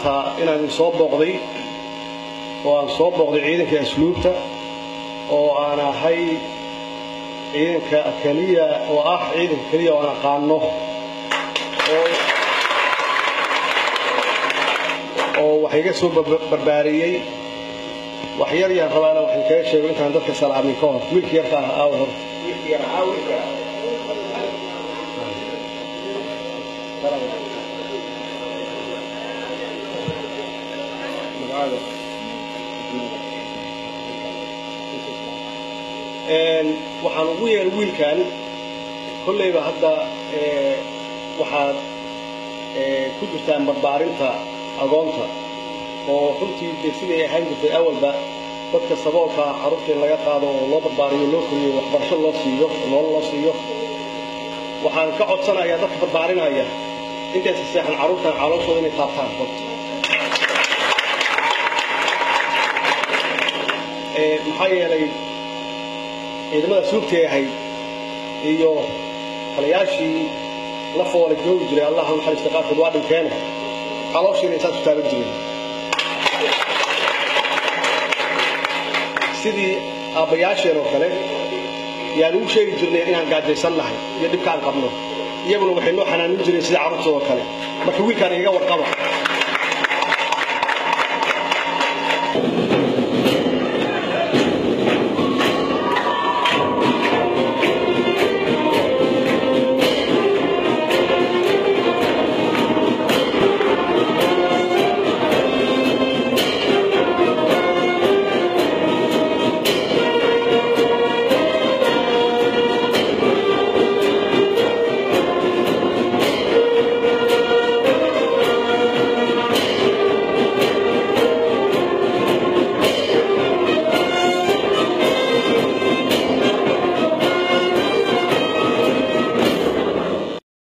maanta inaan soo booqday oo aan soo booqday ciidanka asluubta oo aan ahay ciidanka kaliya oo ah ciidanka kaliya oo aan aqaano oo waxay ka soo barbaariyay wax yar yar rabana waxay ka sheegay intaan dadka salaamin ka hor wiilkii yarka ah hor wiilkii yar caawinka waxaan ugu yeeray wiilkan kullayba hadda waxaad ku jirtaan barbaarinta agoonta oo runtii siday ahaan jirtay awalba dadka saboolka carruurta in laga qaado oo loo barbaariyo loo koriyo waxbarasho loo siiyo nolol loo siiyo waxaan ka codsanayaa dadka barbaarinaya intaysa seexan carruurtan calooshooda inay taabtaan horta maxaa yeelay ciidamada suugtay ahayd iyo taliyaashii la foolay joogi jiray allah u naxariista qaarkood waa dhinteen calooshiina intaas u taaban jireen sidii aabbayaasheen oo kale yaan ugu sheegi jirnay inaan gaajaysan nahay iyo dhibkaan qabno iyaguna waxay noo xanaanin jireen sida carruurtooda kale marka wiilkaan iga warqaba